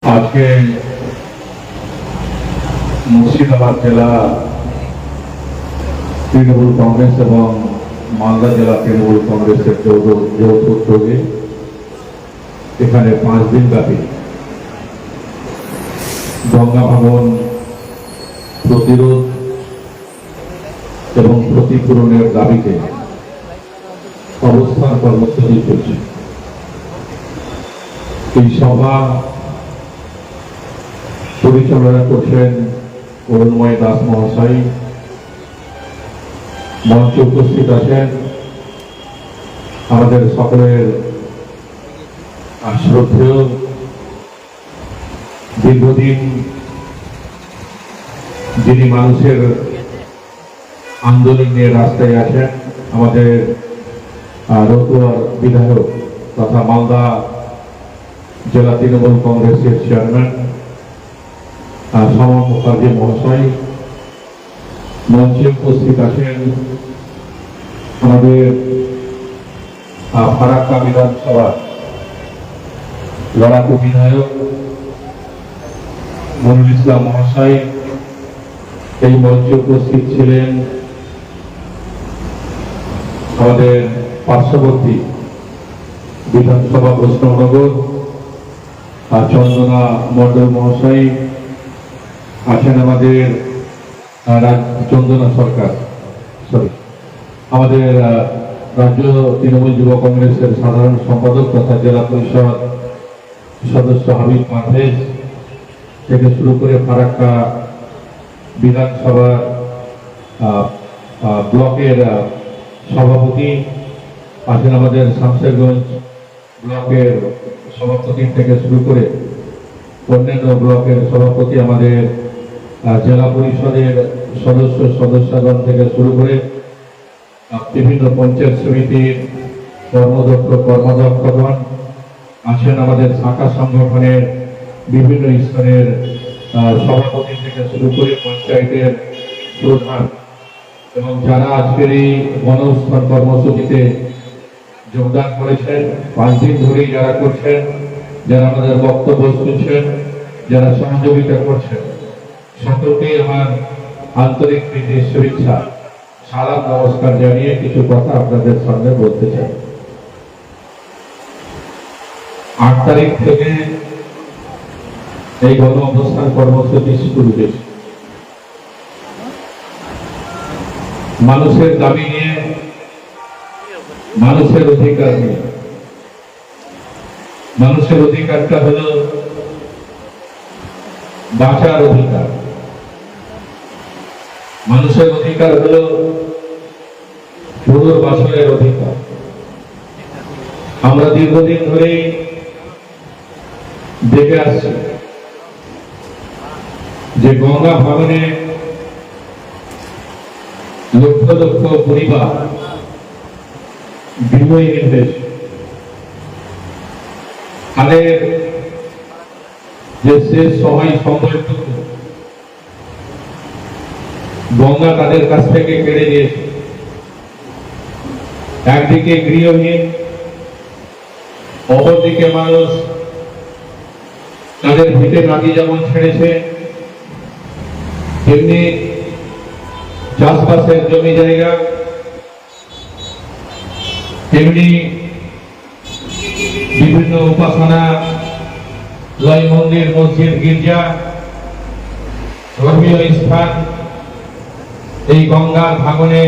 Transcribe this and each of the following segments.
আজকে মুর্শিদাবাদ জেলা তৃণমূল কংগ্রেস এবং মালদা জেলা তৃণমূল কংগ্রেসের যৌথ উদ্যোগে এখানে 5 দিন ব্যাপী গঙ্গা ভাঙন প্রতিরোধ এবং ক্ষতিপূরণের দাবিতে অবস্থান কর্মসূচি চলছে। এই সভা পরিচালনা করছেন অরুণময় দাস মহাশয়। মঞ্চে উপস্থিত আছেন আমাদের সকলের শ্রদ্ধেয় দীর্ঘদিন যিনি মানুষের আন্দোলন নিয়ে রাস্তায় আছেন, আমাদের রতুয়ার বিধায়ক তথা মালদা জেলা তৃণমূল কংগ্রেসের চেয়ারম্যান শ্যামা মুখার্জি মহাশয়। মঞ্চে উপস্থিত আছেন আমাদের ফারাক্কা বিধানসভার লড়াকু বিধায়ক মনিরুল ইসলাম মহাশয়। এই মঞ্চে উপস্থিত ছিলেন আমাদের পার্শ্ববর্তী বিধানসভা বৈষ্ণবনগর চন্দনা মন্ডল মহাশয়। আছেন আমাদের চন্দনা সরকার আমাদের রাজ্য তৃণমূল যুব কংগ্রেসের সাধারণ সম্পাদক তথা জেলা পরিষদ সদস্য হাবিব পারভেজ থেকে শুরু করে ফারাক্কা বিধানসভার ব্লকের সভাপতি আছেন, আমাদের শামশেরগঞ্জ ব্লকের সভাপতি থেকে শুরু করে অন্যান্য ব্লকের সভাপতি, আমাদের জেলা পরিষদের সদস্যগণ থেকে শুরু করে বিভিন্ন পঞ্চায়েত সমিতির কর্মদক্ষগণ আছেন, আমাদের শাখা সংগঠনের বিভিন্ন স্তরের সভাপতি থেকে শুরু করে পঞ্চায়েতের প্রধান এবং যারা আজকের এই গণঅবস্থান কর্মসূচিতে যোগদান করেছেন, 5 দিন ধরেই যারা করছেন, যারা আমাদের বক্তব্য শুনছেন, যারা সহযোগিতা করছেন, সকলকে আমার আন্তরিক প্রীতি শুভেচ্ছা সালাম নমস্কার জানিয়ে কিছু কথা আপনাদের সামনে বলতে চাই। 8 তারিখ থেকে এই গণ অবস্থান কর্মসূচি শুরু হয়েছে। মানুষের দাবি নিয়ে, মানুষের অধিকার নিয়ে। মানুষের অধিকারটা হলো বাঁচার অধিকার, মানুষের অধিকার হলো পুনর্বাসনের অধিকার। আমরা দীর্ঘদিন ধরেই দেখে আসছি যে গঙ্গা ভাঙনে লক্ষ লক্ষ পরিবার বিময়হীন হয়েছে। তাদের যে শেষ সময় সময়টুকু গঙ্গা তাদের কাছ থেকে কেড়ে নিয়েছে। একদিকে গৃহহীন, অপরদিকে মানুষ তাদের ভিটে মাটি যেমন ছেড়েছে, তেমনি চাষবাসের জমি জায়গা, তেমনি বিভিন্ন উপাসনা লয়, মন্দির, মসজিদ, গির্জা, ধর্মীয় স্থান এই গঙ্গার ভাঙনে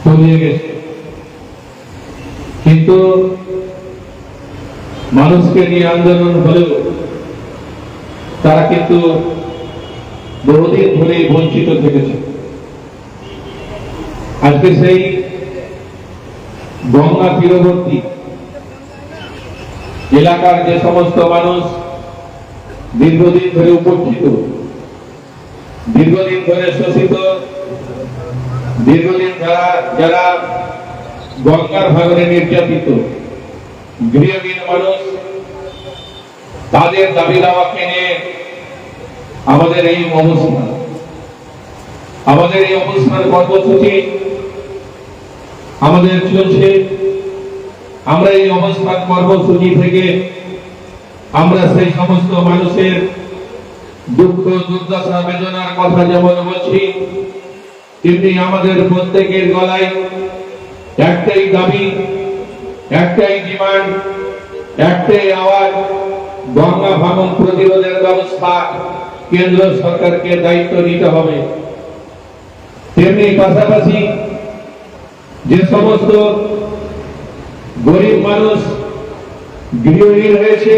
তলিয়ে গেছে। কিন্তু মানুষকে নিয়ে আন্দোলন হলেও তারা কিন্তু বহুদিন ধরেই বঞ্চিত থেকেছে। আজকে সেই গঙ্গা তীরবর্তী এলাকার যে সমস্ত মানুষ দীর্ঘদিন ধরে উপেক্ষিত, দীর্ঘদিন ধরে শোষিত, দীর্ঘদিন যারা গঙ্গার ভাঙনে নির্যাতিত গৃহহীন মানুষ, তাদের দাবি দাওয়াকে নিয়ে আমাদের এই অবস্থান কর্মসূচি আমাদের চলছে। আমরা এই অবস্থান কর্মসূচি থেকে আমরা সেই সমস্ত মানুষের দুঃখ দুর্দশা বেদনার কথা যেমন বলছি, তেমনি আমাদের প্রত্যেকের গলায় একটাই দাবি, একটাই ডিমান্ড, একটাই আওয়াজ, গঙ্গা ভাঙন প্রতিরোধের ব্যবস্থা কেন্দ্র সরকারকে দায়িত্ব নিতে হবে। তেমনি পাশাপাশি যে সমস্ত গরিব মানুষ গৃহহীন হয়েছে,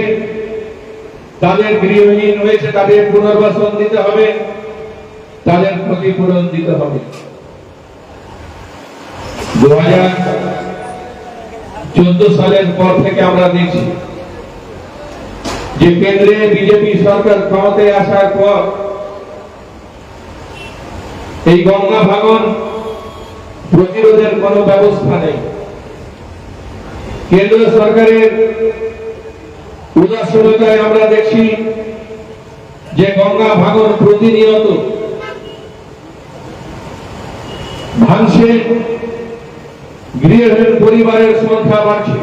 তাদের গৃহহীন হয়েছে, তাদের পুনর্বাসন দিতে হবে, তাদের ক্ষতিপূরণ দিতে হবে। 2014 সালের পর থেকে আমরা দেখছি যে কেন্দ্রে বিজেপি সরকার ক্ষমতায় আসার পর এই গঙ্গা ভাঙন প্রতিরোধের কোনো ব্যবস্থা নেই। কেন্দ্র সরকারের উদাসীনতায় আমরা দেখছি যে গঙ্গা ভাঙন প্রতিনিয়ত ভাঙছে, গৃহহীন পরিবারের সংখ্যা বাড়ছে,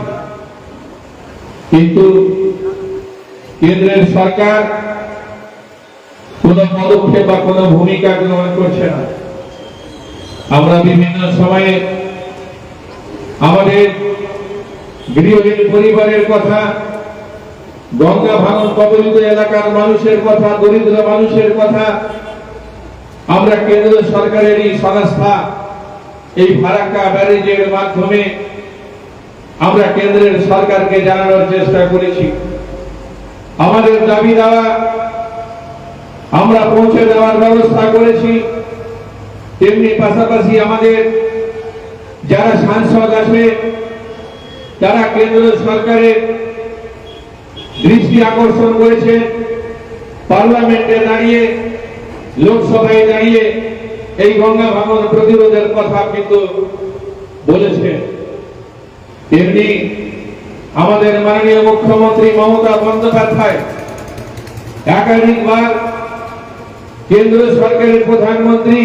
কিন্তু কেন্দ্রের সরকার কোন পদক্ষেপ বা কোন ভূমিকা গ্রহণ করছে না। আমরা বিভিন্ন সময়ে আমাদের গৃহহীন পরিবারের কথা, গঙ্গা ভাঙন কবলিত এলাকার মানুষের কথা, দরিদ্র মানুষের কথা আমরা কেন্দ্র সরকারের এই সংস্থা এই ফারাক্কা ব্যারেজের মাধ্যমে আমরা কেন্দ্রের সরকারকে জানানোর চেষ্টা করেছি। আমাদের দাবি দেওয়া আমরা পৌঁছে দেওয়ার ব্যবস্থা করেছি। তেমনি পাশাপাশি আমাদের যারা সাংসদ আছে তারা কেন্দ্র সরকারের দৃষ্টি আকর্ষণ করেছে, পার্লামেন্টে দাঁড়িয়ে, লোকসভায় দাঁড়িয়ে এই গঙ্গা ভাঙন প্রতিরোধের কথা কিন্তু বলেছে। তেমনি আমাদের মাননীয় মুখ্যমন্ত্রী মমতা বন্দ্যোপাধ্যায় একাধিকবার কেন্দ্র সরকারের প্রধানমন্ত্রী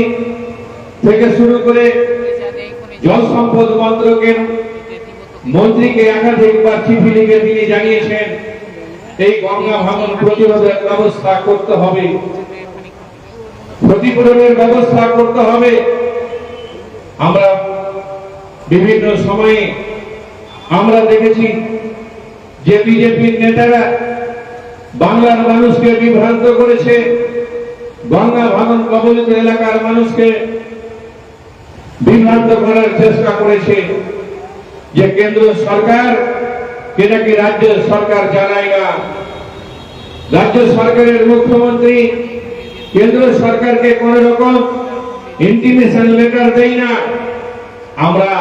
থেকে শুরু করে জল সম্পদ মন্ত্রকের মন্ত্রীকে একাধিকবার চিঠি লিখে তিনি জানিয়েছেন এই গঙ্গা ভাঙন প্রতিরোধের ব্যবস্থা করতে হবে, ক্ষতিপূরণের ব্যবস্থা করতে হবে। আমরা বিভিন্ন সময়ে আমরা দেখেছি যে বিজেপির নেতারা বাংলার মানুষকে বিভ্রান্ত করেছে, গঙ্গা ভাঙন কবলিত এলাকার মানুষকে বিভ্রান্ত করার চেষ্টা করেছে যে কেন্দ্র সরকার কে নাকি রাজ্য সরকার জানায় না, রাজ্য সরকারের মুখ্যমন্ত্রী কেন্দ্র সরকারকে কোন রকম ইন্টিমেশন লেটার দেয় না। আমরা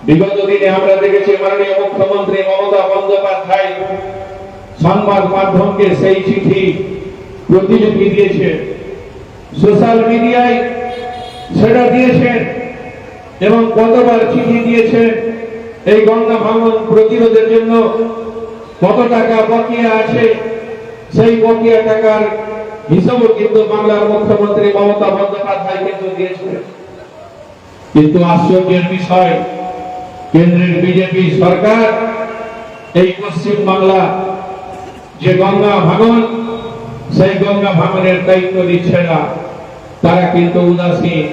বিগত দিনে আমরা দেখেছি মাননীয় মুখ্যমন্ত্রী মমতা বন্দ্যোপাধ্যায় সংবাদ মাধ্যমকে সেই চিঠি প্রতিলিপি দিয়েছেন, সোশ্যাল মিডিয়ায় সেটা দিয়েছেন এবং কতবার চিঠি দিয়েছেন এই গঙ্গা ভাঙন প্রতিরোধের জন্য কত টাকা বকেয়া আছে সেই বকেয়া টাকার হিসাবও কিন্তু বাংলার মুখ্যমন্ত্রী মমতা বন্দ্যোপাধ্যায় কিন্তু দিয়েছিলেন। কিন্তু আশ্চর্যের বিষয় কেন্দ্রের বিজেপি সরকার এই পশ্চিম বাংলা যে গঙ্গা ভাঙন সেই গঙ্গা ভাঙনের দায়িত্ব দিচ্ছে না, তারা কিন্তু উদাসীন।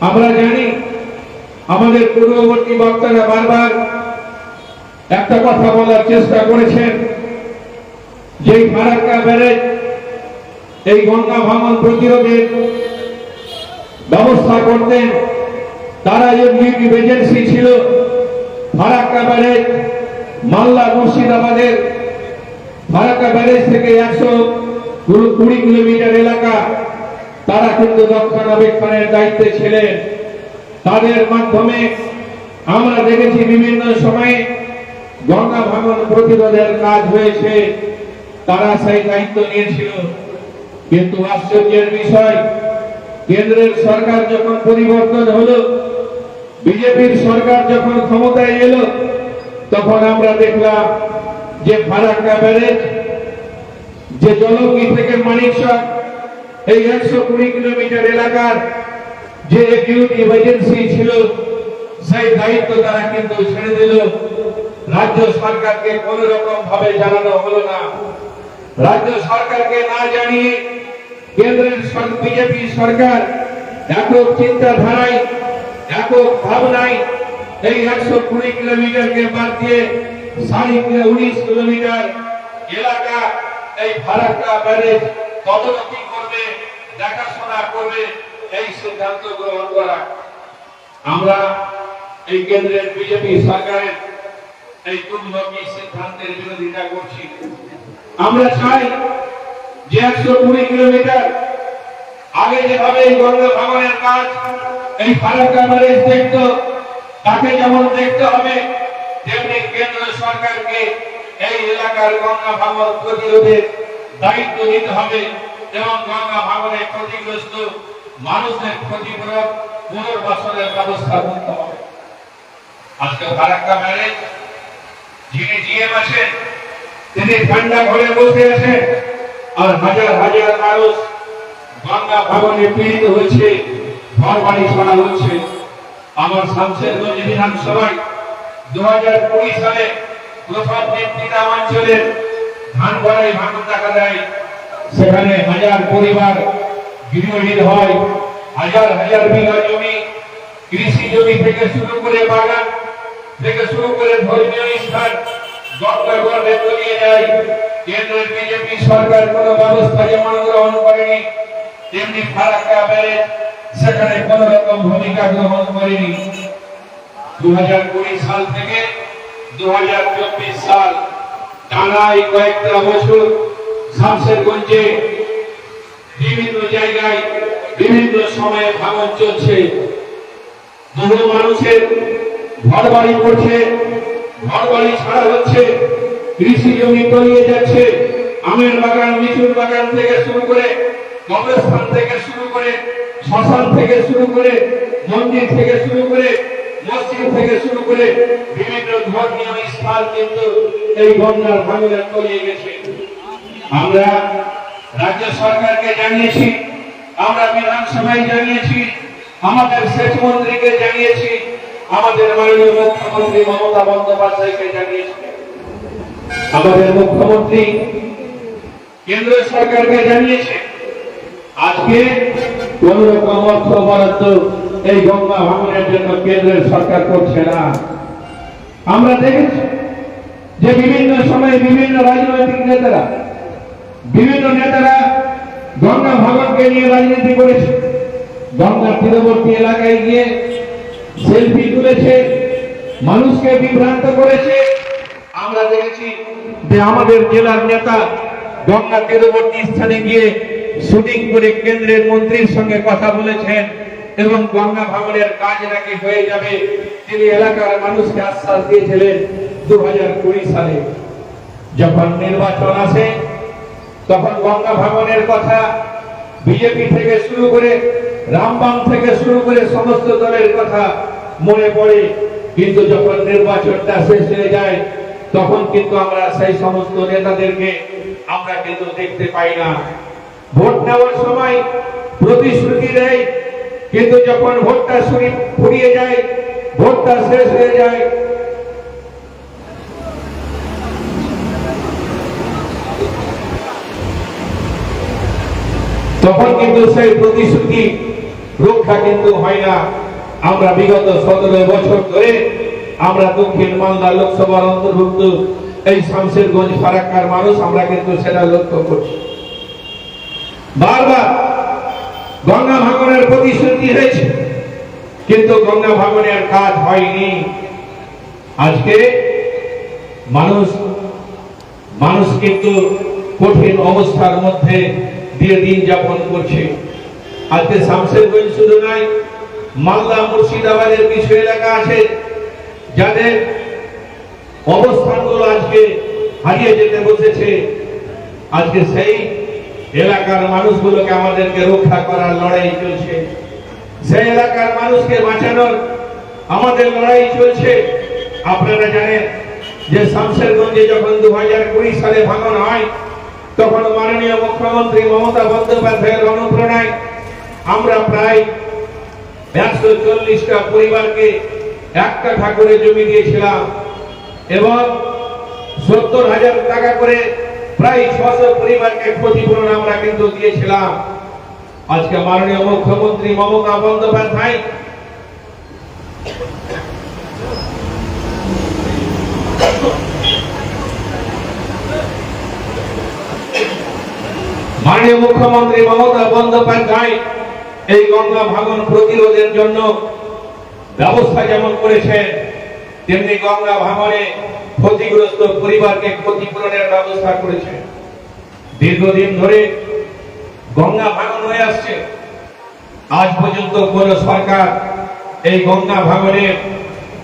আমরা জানি আমাদের পূর্ববর্তী বক্তারা বারবার একটা কথা বলার চেষ্টা করেছেন যে ফারাক্কা ব্যারেজ এই গঙ্গা ভাঙন প্রতিরোধের ব্যবস্থা করতেন, তারা এক্সিকিউটিভ এজেন্সি ছিল। ফারাক্কা ব্যারেজ মালদা মুর্শিদাবাদের ফারাক্কা ব্যারেজ থেকে 120 কিলোমিটার এলাকা তারা কিন্তু রক্ষণাবেক্ষণের দায়িত্বে ছিলেন। তাদের মাধ্যমে আমরা দেখেছি বিভিন্ন সময়ে গঙ্গা ভাঙন প্রতিরোধের কাজ হয়েছে, তারা সেই দায়িত্ব নিয়েছিল। কিন্তু আশ্চর্যের বিষয় কেন্দ্রের সরকার যখন পরিবর্তন হলো, বিজেপির সরকার যখন ক্ষমতায় এলো, তখন আমরা দেখলাম যে ফারাক্কা ব্যারেজ যে জলঙ্গি থেকে মানিকচক এই 120 কিলোমিটার এলাকার যে এক্সিকিউটিভ এজেন্সি ছিল সেই দায়িত্ব তারা কিন্তু ছেড়ে দিল রাজ্য সরকারকে কোন রকম ভাবে জানানো হলো না। রাজ্য সরকারকে না জানিয়ে কেন্দ্রের বিজেপি সরকার একক চিন্তাধারায়, একক ভাবনায় এই 120 কিলোমিটারকে বাদ দিয়ে 19 কিলোমিটার এলাকা এই ফারাক্কা ব্যারেজ তদারকি করবে, দেখাশোনা করবে, এই সিদ্ধান্ত গ্রহণ করা। আমরা এই কেন্দ্রের বিজেপি সরকারের এই দুর্নীতি সিদ্ধান্তের বিরোধিতা করছি। আমরা চাই যে 120 কিলোমিটার আগে যেভাবে এই গঙ্গা ভাঙনের কাজ এই ফারাক্কা ব্যারেজ দেখত, তাকে যেমন দেখতে হবে, তেমনি কেন্দ্র সরকারকে এই এলাকার গঙ্গা ভাঙন প্রতিরোধের দায়িত্ব নিতে হবে এবং গঙ্গা ভাঙনে ক্ষতিগ্রস্ত মানুষদের ক্ষতিপূরণ পুনর্বাসনের ব্যবস্থা করতে হবে। আজকে ফারাক্কা ব্যারেজ যিনি জিএম আছেন, তিনি ঠান্ডা ঘরে বসে আছেন, আর হাজার হাজার মানুষ গঙ্গা ভাঙনে পীড়িত হচ্ছে, ঘর বাড়ি ছাড়া হচ্ছে। আমার শামশেরগঞ্জ বিধানসভায় 2020 সালে প্রথম নেতৃত্ব অঞ্চলের ধানগড়ায় ভাঙন দেখা দেয়। সেখানে হাজার পরিবার গৃহহীন হয়, হাজার হাজার বিঘা জমি, কৃষি জমি থেকে শুরু করে বাগান থেকে শুরু করে ধর্মীয় স্থান গঙ্গা গর্ভে তলিয়ে যায়। কেন্দ্রের বিজেপি সরকার কোন ব্যবস্থা যেমন গ্রহণ করেনি, তেমনি ফারাক্কা ব্যারেজ সেখানে কোন রকম ভূমিকা গ্রহণ করেনি। 2020 সাল থেকে 2024 সাল টানাই কয়েকটা বছর শামশেরগঞ্জে বিভিন্ন জায়গায় বিভিন্ন সময়ে ভাঙন চলছে। বহু মানুষের ঘর বাড়ি পড়ছে, ঘর বাড়ি ছাড়া হচ্ছে, কৃষি জমি তলিয়ে যাচ্ছে। আমের বাগান, লিচুর বাগান থেকে শুরু করে, কবরস্থান থেকে শুরু করে, শ্মশান থেকে শুরু করে, মন্দির থেকে শুরু করে, মসজিদ থেকে শুরু করে বিভিন্ন ধর্মীয় স্থান কিন্তু এই গঙ্গার ভাঙনে তলিয়ে গেছে। আমরা রাজ্য সরকারকে জানিয়েছি, আমরা বিধানসভায় জানিয়েছি, আমাদের সেচ মন্ত্রীকে জানিয়েছি, আমাদের মাননীয় মুখ্যমন্ত্রী মমতা বন্দ্যোপাধ্যায়কে জানিয়েছি। আমাদের মুখ্যমন্ত্রী কেন্দ্র সরকারকে জানিয়েছে। আজকে কোন রকম অর্থ বরাদ্দ এই গঙ্গা ভাঙনের জন্য কেন্দ্রের সরকার করছে না। আমরা দেখেছি যে বিভিন্ন সময়ে বিভিন্ন রাজনৈতিক নেতারা গঙ্গা ভাঙনকে নিয়ে রাজনীতি করেছে। গঙ্গার তীরবর্তী এলাকায় গিয়ে সেলফি তুলেছে, মানুষকে বিভ্রান্ত করেছে। আমরা দেখেছি যে আমাদের জেলার নেতা গঙ্গা তীরবর্তী স্থানে গিয়ে শুটিং করে কেন্দ্রের মন্ত্রীর সঙ্গে কথা বলেছেন এবং গঙ্গা ভাঙনের কাজ নাকি হয়ে যাবে তিনি এলাকার মানুষকে আশ্বাস দিয়েছিলেন। 2020 সালে যখন নির্বাচন আসে তখন গঙ্গা ভাঙনের কথা বিজেপি থেকে শুরু করে, রামবাম থেকে শুরু করে সমস্ত দলের কথা মনে পড়ে, কিন্তু যখন নির্বাচনটা শেষ হয়ে যায় তখন কিন্তু আমরা সেই সমস্ত নেতাদেরকে আমরা কিন্তু দেখতে পাই না। ভোট নেওয়ার সময় প্রতিশ্রুতি দেয়, কিন্তু যখন ভোটটা ফুরিয়ে যায়, ভোটটা শেষ হয়ে যায়, তখন কিন্তু সেই প্রতিশ্রুতি রক্ষা কিন্তু হয় না। আমরা বিগত 17 বছর ধরে আমরা দক্ষিণ মালদা লোকসভার অন্তর্ভুক্ত এই শামশেরগঞ্জ ফারাক্কার মানুষ আমরা কিন্তু সেটা লক্ষ্য করছি। বারবার গঙ্গা ভাঙনের প্রতিশ্রুতি হয়েছে, কিন্তু গঙ্গা ভাঙনের কাজ হয়নি। আজকে মানুষ কিন্তু কঠিন অবস্থার মধ্যে দিয়ে দিন যাপন করছে। আজকে শামশেরগঞ্জ শুধু নয়, মালদা মুর্শিদাবাদের কিছু এলাকা আছে যাদের অবস্থানগুলো আজকে হারিয়ে যেতে বসেছে। আজকে সেই এলাকার মানুষগুলোকে আমাদেরকে রক্ষা করার লড়াই চলছে, সেই এলাকার মানুষকে বাঁচানোর আমাদের লড়াই চলছে। আপনারা জানেন যে শামশেরগঞ্জে যখন 2020 সালে ভাঙন হয় তখন মাননীয় মুখ্যমন্ত্রী মমতা বন্দ্যোপাধ্যায়ের অনুপ্রেরণায় আমরা প্রায় 140টা পরিবারকে 1 কাঠা করে জমি দিয়েছিলাম। এবং 70,000 টাকা করে প্রায় 600 পরিবারকে ক্ষতিপূরণ আমরা কিন্তু দিয়েছিলাম। আজকে মাননীয় মুখ্যমন্ত্রী মমতা বন্দ্যোপাধ্যায় এই গঙ্গা ভাঙন প্রতিরোধের জন্য ব্যবস্থা যেমন করেছেন, তেমনি গঙ্গা ভাঙনে ক্ষতিগ্রস্ত পরিবারকে ক্ষতিপূরণের ব্যবস্থা করেছেন। দীর্ঘদিন ধরে গঙ্গা ভাঙন হয়ে আসছে, আজ পর্যন্ত কোন সরকার এই গঙ্গা ভাঙনের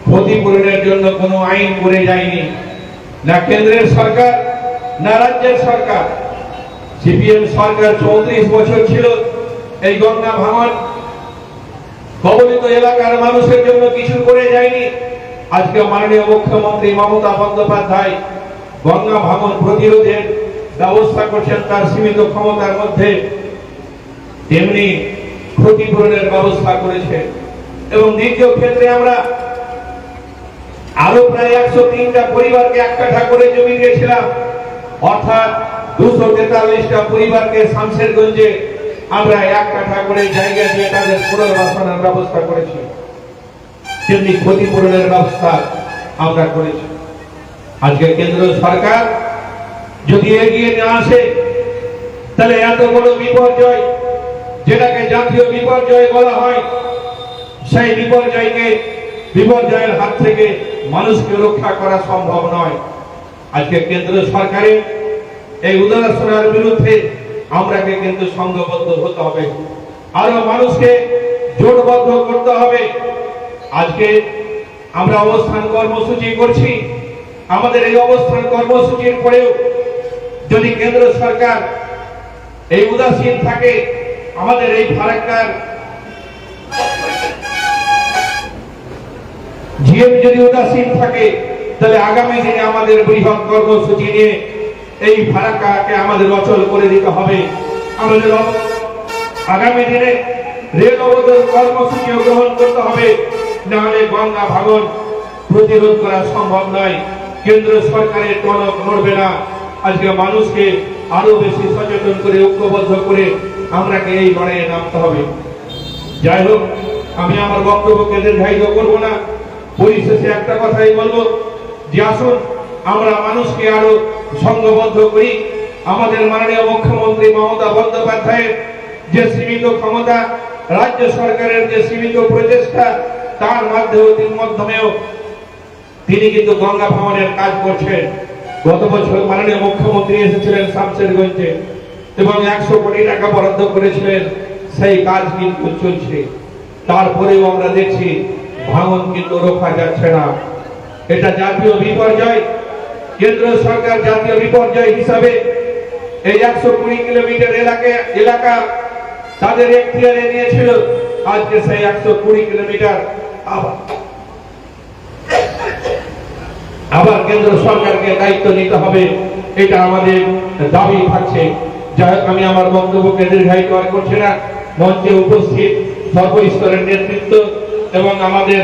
ক্ষতিপূরণের জন্য কোনো আইন করে যায়নি, না কেন্দ্রের সরকার না রাজ্যের সরকার। সিপিএম সরকার 34 বছর ছিল, এই গঙ্গা ভাঙন কবলিত এলাকার মানুষের জন্য কিছু করে যায়নি। আজকে মাননীয় মুখ্যমন্ত্রী মমতা বন্দ্যোপাধ্যায় গঙ্গা ভাঙন প্রতিরোধের ব্যবস্থা করছেন তার সীমিত ক্ষমতার মধ্যে, তেমনি ক্ষতিপূরণের ব্যবস্থা করেছেন। এবং দ্বিতীয় ক্ষেত্রে আমরা আরো প্রায় 103টা পরিবারকে এক কাঠা করে জমি দিয়েছিলাম, অর্থাৎ 243টা পরিবারকে শামশেরগঞ্জে আমরা এক কাঠা করে জায়গা দিয়ে তাদের পুনর্বাসনের ব্যবস্থা করেছি, তেমনি ক্ষতিপূরণের ব্যবস্থা আমরা করেছি। আজকে কেন্দ্র সরকার যদি এগিয়ে না আসে, তাহলে এত বড় বিপর্যয়, যেটাকে জাতীয় বিপর্যয় বলা হয়, সেই বিপর্যয়ের হাত থেকে মানুষকে রক্ষা করা সম্ভব নয়। আজকে কেন্দ্র সরকারের এই উদাসীনতার বিরুদ্ধে আমরাকে কিন্তু সংঘবদ্ধ হতে হবে, আরো মানুষকে জোটবদ্ধ করতে হবে। আজকে আমরা অবস্থান কর্মসূচি করছি, আমাদের এই অবস্থান কর্মসূচির পরেও যদি কেন্দ্র সরকার এই উদাসীন থাকে, আমাদের এই ফারাক্কার জিএম যদি উদাসীন থাকে, তাহলে আগামী দিনে আমাদের বৃহৎ কর্মসূচি নিয়ে এই ফারাক্কাকে আমাদের অচল করে দিতে হবে। আমাদের আগামী দিনে রেল অবরোধ কর্মসূচিও গ্রহণ করতে হবে, নাহলে গঙ্গা ভাঙন প্রতিরোধ করা সম্ভব নয়। কেন্দ্র সরকারের টনক নড়বে না। আজকে মানুষকে আরো বেশি সচেতন করে ঐক্যবদ্ধ করে আমরাকে এই লড়াইয়ে নামতে হবে। যাই হোক, আমি আমার বক্তব্যকে দীর্ঘায়িত করব না, পরিশেষে একটা কথাই বলবো যে আসুন আমরা মানুষকে আরো সংঘবদ্ধ করি। আমাদের মাননীয় মুখ্যমন্ত্রী মমতা বন্দ্যোপাধ্যায়ের যে সীমিত ক্ষমতা, রাজ্য সরকারের যে সীমিত প্রচেষ্টা, তার মাধ্যমেও তিনি কিন্তু গঙ্গা ভাঙনের কাজ করছেন। গত বছর মাননীয় মুখ্যমন্ত্রী এসেছিলেন শামশেরগঞ্জে এবং 100 কোটি টাকা বরাদ্দ করেছিলেন, সেই কাজ কিন্তু চলছে। তারপরেও আমরা দেখছি ভাঙন কিন্তু রোখা যাচ্ছে না। এটা জাতীয় বিপর্যয়। কেন্দ্র সরকার জাতীয় বিপর্যয় হিসাবে এই 120 কিলোমিটার এলাকা তাদের এখতিয়ারে নিয়েছিল। আজকে সেই 120 কিলোমিটার আবার কেন্দ্র সরকারকে দায়িত্ব নিতে হবে, এটা আমাদের দাবি থাকছে। যাই হোক, আমি আমার বক্তব্যকে দীর্ঘায়িত করছি না। মঞ্চে উপস্থিত সর্বস্তরের নেতৃত্ব এবং আমাদের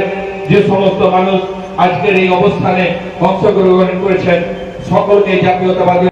যে সমস্ত মানুষ আজকের এই অবস্থানে অংশগ্রহণ করেছেন, সকলকে জাতীয়তাবাদী